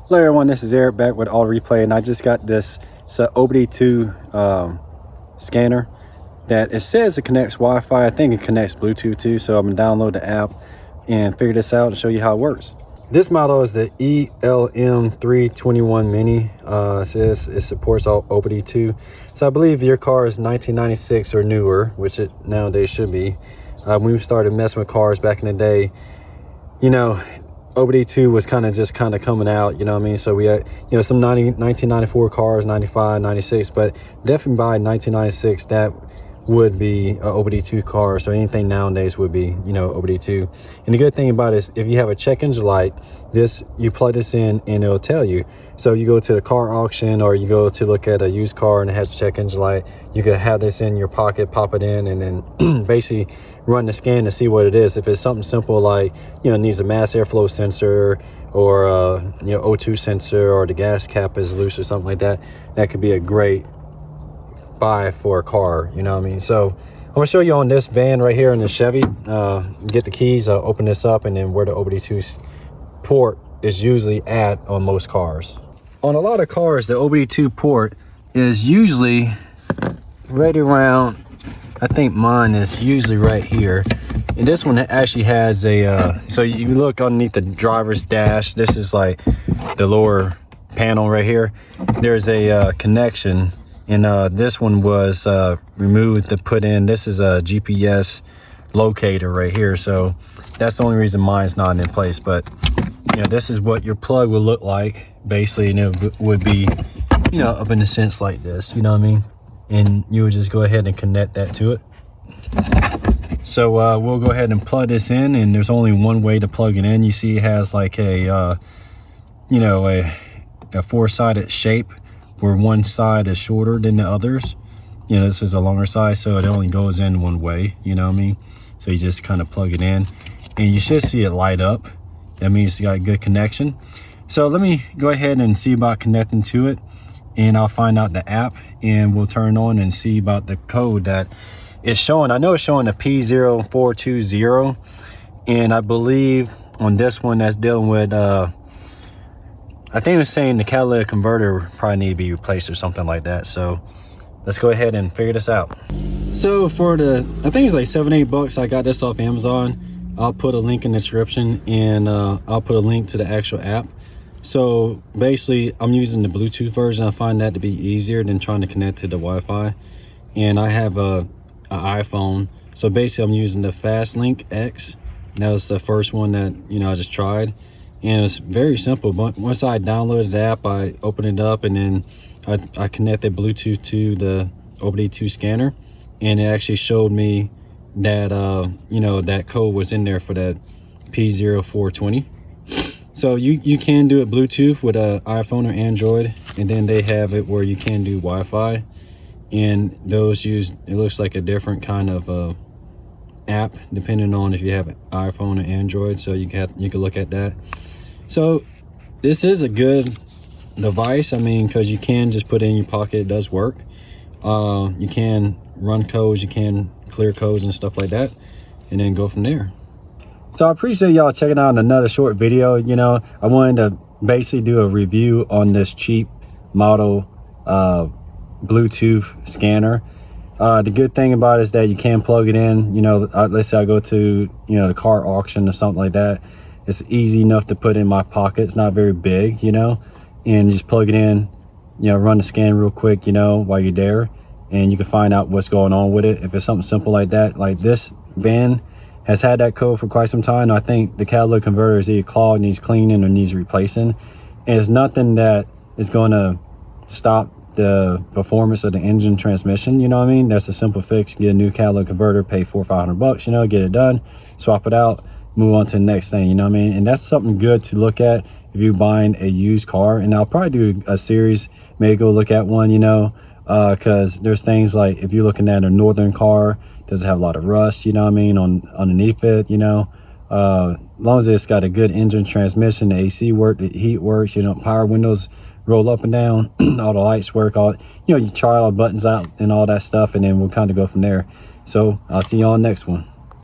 Hello everyone, this is Eric back with Auto Replay, and I just got this. It's an OBD2 scanner that it says it connects Wi-Fi. I think it connects Bluetooth too, so I'm gonna download the app and figure this out and show you how it works. This model is the ELM321 Mini. It says it supports all OBD2. So I believe your car is 1996 or newer, which it nowadays should be. When we started messing with cars back in the day, you know, OBD2 was kind of coming out, you know what I mean? So we had, you know, some 1994 cars, 95, 96, but definitely by 1996, that would be a OBD2 car. So anything nowadays would be, you know, OBD2. And the good thing about it is if you have a check engine light, you plug this in and it'll tell you. So you go to the car auction or you go to look at a used car and it has a check engine light, you could have this in your pocket, pop it in, and then basically run the scan to see what it is. If it's something simple like, you know, it needs a mass airflow sensor or you know, O2 sensor, or the gas cap is loose or something like that, that could be a great buy for a car, you know what I mean? So I'm gonna show you on this van right here in the Chevy. Get the keys, open this up, and then where the OBD2 port is usually at on most cars. On a lot of cars, the OBD2 port is usually right around, I think mine is usually right here. And this one actually has a, so you look underneath the driver's dash, this is like the lower panel right here. There's a connection, and this one was removed to put in. This is a GPS locator right here, so that's the only reason mine's not in place. But you know, this is what your plug will look like basically, and it would be, you know, up in a sense like this, you know what I mean? And you would just go ahead and connect that to it. So we'll go ahead and plug this in, and there's only one way to plug it in. You see it has like a you know, a four-sided shape where one side is shorter than the others. You know, this is a longer side, so it only goes in one way, you know what I mean? So you just kind of plug it in and you should see it light up. That means it's got a good connection. So let me go ahead and see about connecting to it, and I'll find out the app and we'll turn on and see about the code that it's showing. I know it's showing a P0420, and I believe on this one that's dealing with I think it was saying the catalytic converter probably need to be replaced or something like that. So let's go ahead and figure this out. So for the, I think it's like $7-8. I got this off Amazon. I'll put a link in the description, and I'll put a link to the actual app. So basically I'm using the Bluetooth version. I find that to be easier than trying to connect to the Wi-Fi. And I have an iPhone. So basically I'm using the FastLink X. That was the first one that, you know, I just tried. And it's very simple. But once I downloaded the app, I opened it up, and then I connected Bluetooth to the OBD2 scanner, and it actually showed me that you know, that code was in there for that P0420. So you can do it Bluetooth with an iPhone or Android, and then they have it where you can do Wi-Fi, and those use, it looks like a different kind of app depending on if you have an iPhone or Android. So you can look at that. So this is a good device, I mean, because you can just put it in your pocket. It does work. You can run codes, you can clear codes and stuff like that, and then go from there. So I appreciate y'all checking out another short video. You know, I wanted to basically do a review on this cheap model Bluetooth scanner. The good thing about it is that you can plug it in. You know, let's say I go to, you know, the car auction or something like that. It's easy enough to put in my pocket. It's not very big, you know, and just plug it in, you know, run the scan real quick, you know, while you're there, and you can find out what's going on with it. If it's something simple like that, like this van has had that code for quite some time. I think the catalytic converter is either clogged, needs cleaning, or needs replacing. And it's nothing that is going to stop the performance of the engine transmission, you know what I mean? That's a simple fix. Get a new catalytic converter, pay $400 or $500, you know, get it done, swap it out, move on to the next thing, you know what I mean? And that's something good to look at if you're buying a used car. And I'll probably do a series, maybe go look at one, you know, because there's things like if you're looking at a northern car, does it have a lot of rust, you know what I mean, underneath it, you know, as long as it's got a good engine transmission, the AC work, the heat works, you know, power windows roll up and down, all the lights work, all, you know, you try all the buttons out and all that stuff, and then we'll kind of go from there. So I'll see you on the next one.